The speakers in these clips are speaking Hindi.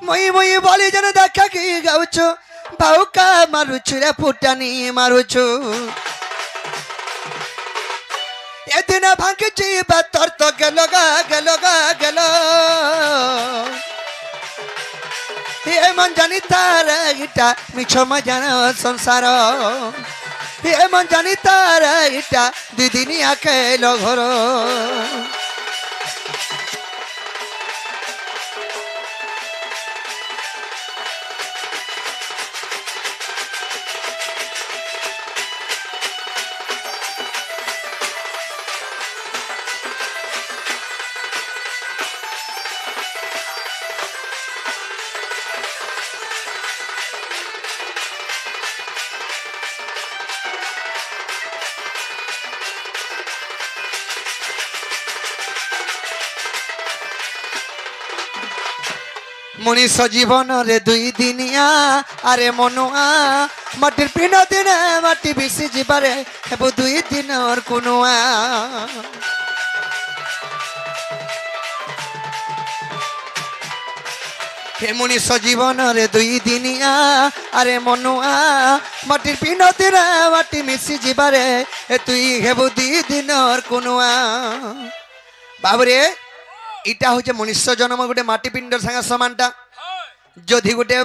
মুই মুই বলি যেন দেখা কি গাউছো ভাউকা মারুছু রে ফুটানি মারুছু এদিন ভাঙিছি বাতর তো গেল গা গেল গা গেল এ মন জানি তার ইটা মিছ মজান সংসার এ মন জানি তার ইটা দুই দিনিয়া খেল ঘর মনীষ জীবন রে দুই দিনিয়া আরে মনুয়া মাটির পিন দিনে মাটি বেশি যাবারে হেব দুই দিনর কুনুয়া হে মনীষ জীবন রে দুই দিনিয়া আরে মনুয়া মাটির পিন দিনে মাটি মিশি যাবারে তুই হেব দুই দিনর কুনুয়া বাবরে এটা হচ্ছে মনুষ্য জন্ম গোটে মাটি পিণ্ডর সাঙ্গে সমানটা যদি গোটে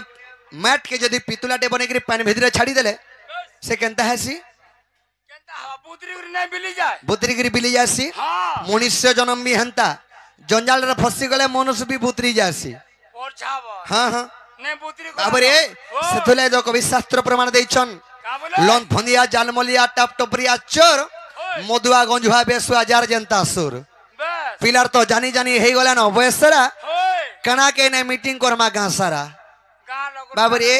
ম্যাট কে যদি পিতুলাটে বনেকি পানি ভিতরে ছাড়ি দেলে সে কেনতা হাসি বুতরিকি বিলি যাসি মনুষ্য জন্ম বি হেন্তা জঞ্জাল রে ফসি গলে মনুষ্য বি বুতরি যাসি হ্যাঁ হ্যাঁ তারপরে সেতুলে তো কবি শাস্ত্র প্রমাণ দেইছন লন ফন্দিয়া জালমলিয়া টাপ টপরিয়া চোর মধুয়া গঞ্জুয়া বেসুয়া যার জেন্তা সুর पिलर तो जानी जानी हे गला न बयसरा कना के ने मीटिंग करमा गां सारा बाबरे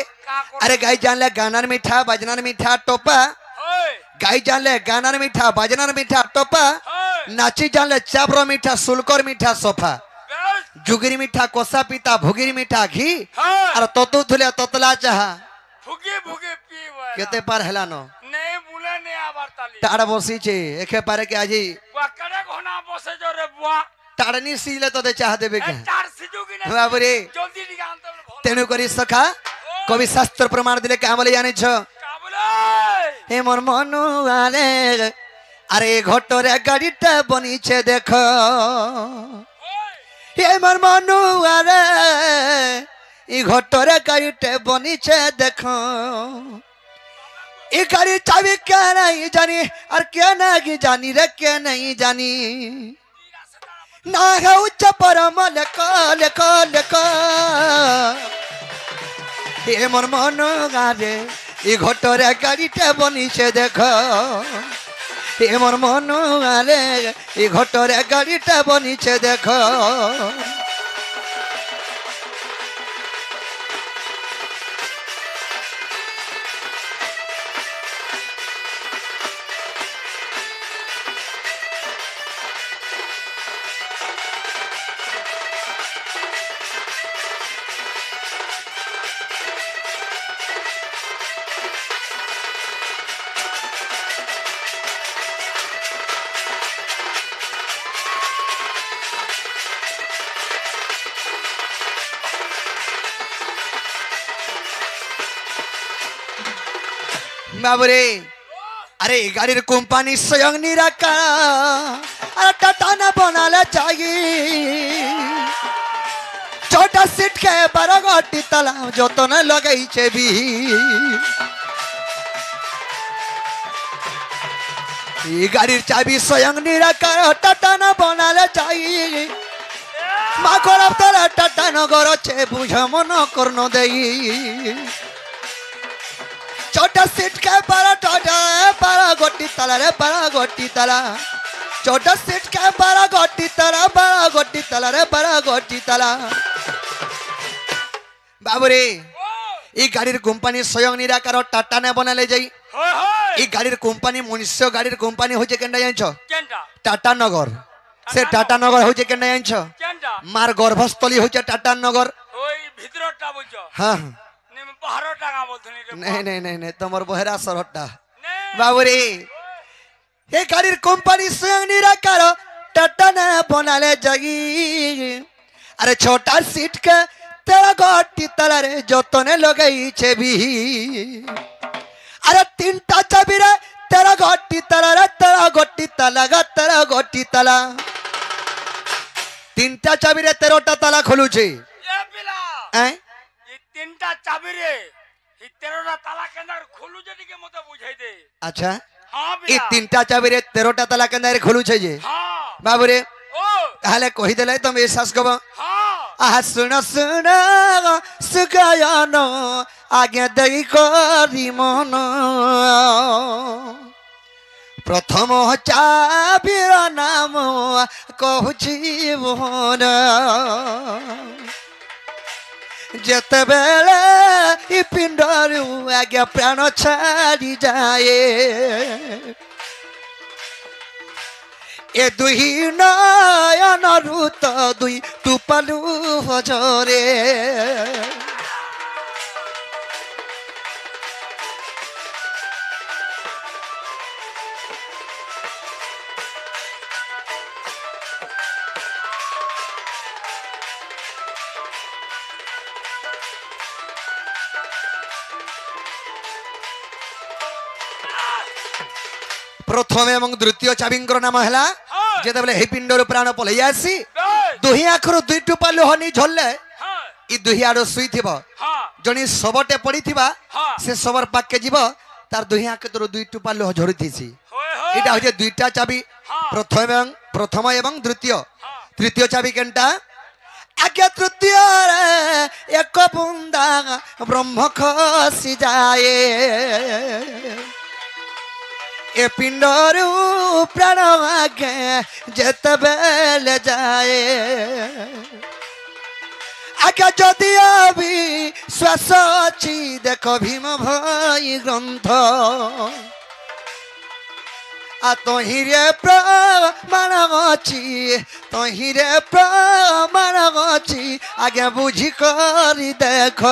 अरे गाय जान ले गानार मीठा बजनार मीठा टोपा गाय जान ले गानार मीठा बजनार मीठा टोपा नाची जान ले चाबरो मीठा सुलकर मीठा सोफा जुगरी मीठा कोसा पीता भुगिरी मीठा घी और तोतु थुले तोतला चाहा भुगे भुगे पीवा केते पार हेलानो नहीं बुले ने आबार ताली टाड़ बसी छे एके पारे के आजी वाकड़े घोना बसे जो रे बुआ टाड़नी सीले तो दे चाह देबे के टाड़ सिजुगी ने बाबरे जल्दी निकाल तो तेनु करी सखा कवि शास्त्र प्रमाण दिले का बोले जाने छ का बोले हे मोर मनु आले अरे घटरे गाड़ीटा बनीछे देखो हे मोर मनु आले ई घटरे गाड़ीटे बनीछे देखो ई गाड़ी चाबी क्या नहीं जानी और क्या नहीं जानी रे क्या नहीं जानी ना है उच्च परम लेको लेको लेको ये मोर मन गारे ई घटरे गाड़ीटे बनीछे देखो ये मोर मन गारे ई घटरे गाड़ीटे बनीछे देखो बाबरे अरे गाड़ीर कोम्पानी स्वयं निराका अरे टाटा ना बनाले चाहिए छोटा सीट के बारह गोटी तला जो तो न लगाई भी गाड़ीर चाबी स्वयं निराका टाटा ना बनाले चाहिए माँ को तला टाटा नगर छे बुझ मन करनो देई छोटा सीट के पारा टाटा पारा गोटी तला रे पारा गोटी तला छोटा सीट के पारा गोटी तला रे पारा गोटी तला बाबरे ई गाड़ीर कंपनी स्वयं निराकार टाटा ने बनाले जाई ई गाड़ीर कंपनी मनुष्य गाड़ीर कंपनी होचे केनडा जानछो टाटा नगर से टाटा नगर होचे केनडा जानछो मार गर्भस्थली होचे टाटा नगर ओई भितरटा बोलछो हां नहीं नहीं नहीं नहीं तुम्हार बहरा सरटा बाबूरे ये गाड़ीर कंपनी स्वयं निराकार टाटा ने बनाले जगी अरे छोटा सीट के तेरा गोटी तला रे जतने लगई छेबी अरे तीनटा चाबी रे तेरा गोटी तला रे तेरा गोटी तला गा तेरा गोटी तला तीनटा चाबी रे 13टा ताला खोलू छे ए पिला हैं ई तीनटा चाबी रे ई 13टा ताला केंदर खोलू जे के मते बुझाई दे अच्छा हां ई पिला तीनटा चाबी रे 13टा ताला केंदर खोलू छे जे हां बाबू रे ओ ताले कहि देले तुम एहसास कब हां आ सुन सुन सुगायन आगे दई करी मन प्रथम चाबीर नाम कहूची मोहन जेते बेले ई पिंडरू आगे प्राण छाड़ी जाए ए दुही नयन रुत दुई तुपलू हजरे प्रथम एवं द्वितीय चाबींकर नाम है जेते बेले हे पिंडर प्राण पलई आसी दुही आखर दुई टुपा लुह नहीं झलले ई दुही आड़ सुई थिबो जणी सबटे पड़ी थिबा से सबर पाके जीव तार दुही आके तोर दुई टुपा लुह झरी थिसी एटा होजे दुईटा चाबी प्रथम एवं द्वितीय तृतीय चाबी केनटा आगे तृतीय रे एक बुंदा ब्रह्म खसी जाए ए पिंडरू प्राण आगे जेते बेले जाए आगे जदि अभी श्वास अच्छी देख भीम भाई ग्रंथ आ तहिरे प्रमाण अच्छी तहिरे प्रमाण अच्छी आगे बुझी करी देख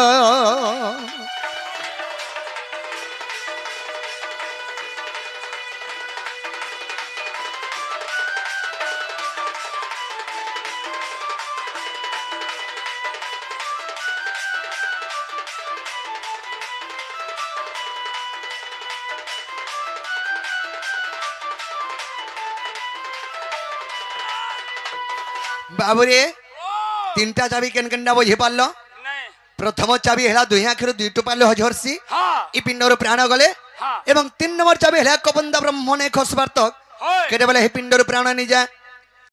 बाबूरे तीनटा चाबी केन केनडा बुझी पारलो प्रथम चाबी है दुही आखिर दुई टुपा लुह झरसी ई पिंडर प्राण गले एवं 3 नंबर चाबी है कबंदा ब्रह्मणे खसबार तक केटे बेले हे पिंडर प्राण नि जाए